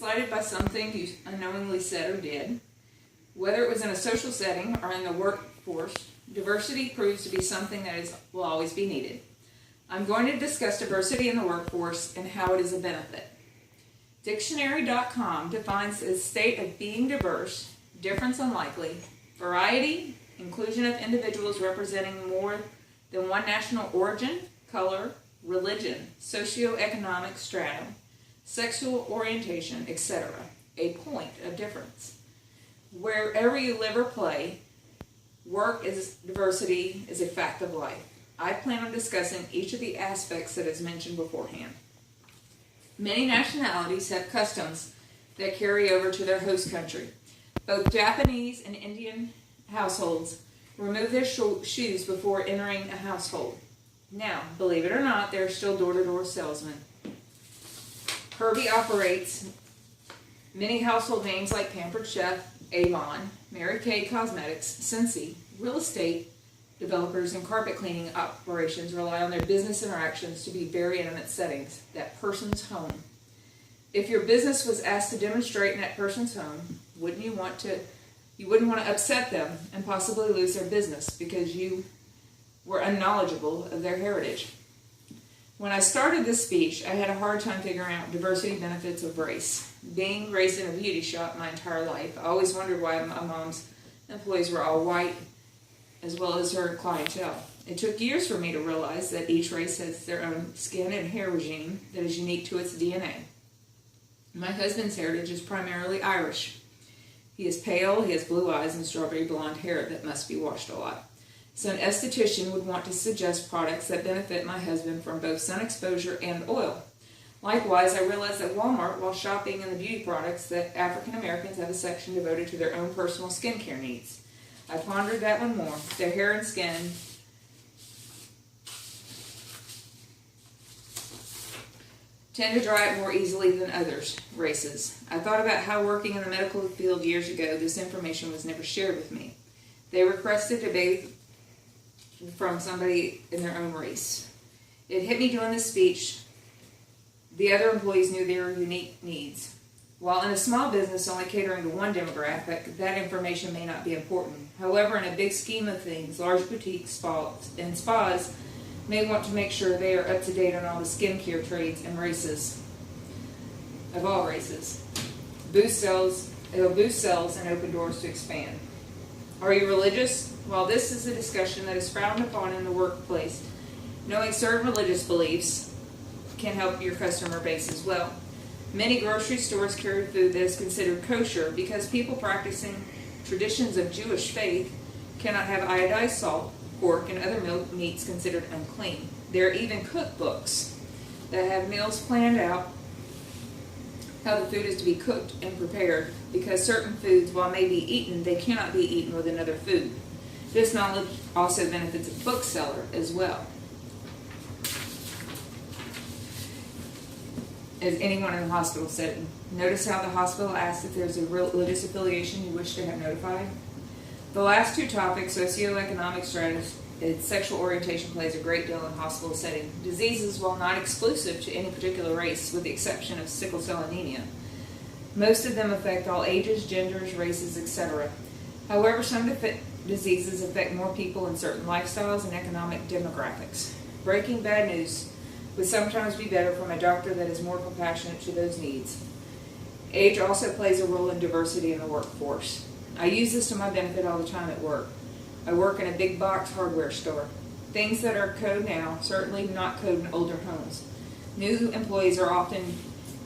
slighted by something you unknowingly said or did. Whether it was in a social setting or in the workforce, diversity proves to be something that will always be needed. I'm going to discuss diversity in the workforce and how it is a benefit. Dictionary.com defines a state of being diverse, difference unlikely, variety, inclusion of individuals representing more than one national origin, color, religion, socioeconomic stratum, sexual orientation, etc. A point of difference. Wherever you live or play, work is diversity is a fact of life. I plan on discussing each of the aspects that is mentioned beforehand. Many nationalities have customs that carry over to their host country. Both Japanese and Indian households remove their shoes before entering a household. Now, believe it or not, they're still door-to-door salesmen. Kirby operates many household names like Pampered Chef, Avon, Mary Kay Cosmetics, Scentsy, real estate developers, and carpet cleaning operations rely on their business interactions to be very intimate settings, that person's home. If your business was asked to demonstrate in that person's home, you wouldn't want to upset them and possibly lose their business because you were unknowledgeable of their heritage. When I started this speech, I had a hard time figuring out diversity benefits of race. Being raised in a beauty shop my entire life, I always wondered why my mom's employees were all white, as well as her clientele. It took years for me to realize that each race has their own skin and hair regime that is unique to its DNA. My husband's heritage is primarily Irish. He is pale, he has blue eyes, and strawberry blonde hair that must be washed a lot. So an esthetician would want to suggest products that benefit my husband from both sun exposure and oil. Likewise, I realized at Walmart, while shopping in the beauty products, that African Americans have a section devoted to their own personal skincare needs. I pondered that one more. Their hair and skin tend to dry out more easily than others' races. I thought about how working in the medical field years ago, this information was never shared with me. They requested a bathe from somebody in their own race. It hit me doing this speech. The other employees knew their unique needs. While in a small business only catering to one demographic, that information may not be important. However, in a big scheme of things, large boutique spas may want to make sure they are up to date on all the skincare trades and races, of all races. It'll boost sales and open doors to expand. Are you religious? While this is a discussion that is frowned upon in the workplace, knowing certain religious beliefs can help your customer base as well. Many grocery stores carry food that is considered kosher because people practicing traditions of Jewish faith cannot have iodized salt, pork, and other meats considered unclean. There are even cookbooks that have meals planned out how the food is to be cooked and prepared because certain foods, while may be eaten, they cannot be eaten with another food. This knowledge also benefits a bookseller as well as anyone in the hospital setting. Notice how the hospital asks if there's a religious affiliation you wish to have notified. The last two topics, socioeconomic status and sexual orientation, plays a great deal in hospital setting. Diseases, while not exclusive to any particular race, with the exception of sickle cell anemia, most of them affect all ages, genders, races, etc. However, some diseases affect more people in certain lifestyles and economic demographics. Breaking bad news would sometimes be better from a doctor that is more compassionate to those needs. Age also plays a role in diversity in the workforce. I use this to my benefit all the time at work. I work in a big box hardware store. Things that are code now, certainly not code in older homes. New employees are often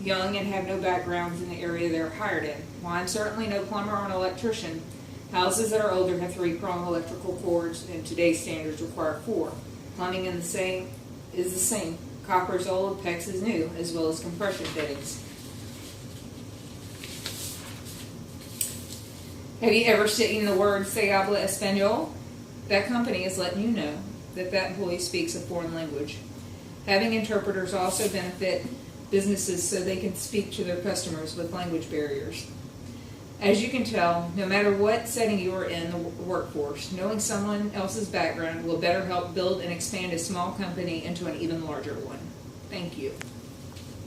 young and have no backgrounds in the area they're hired in. While I'm certainly no plumber or an electrician, houses that are older have 3-prong electrical cords, and today's standards require 4. Plumbing is the same. Copper is old, PEX is new, as well as compression fittings. Have you ever seen the word "se habla español"? That company is letting you know that that employee speaks a foreign language. Having interpreters also benefit businesses so they can speak to their customers with language barriers. As you can tell, no matter what setting you are in the workforce, knowing someone else's background will better help build and expand a small company into an even larger one. Thank you.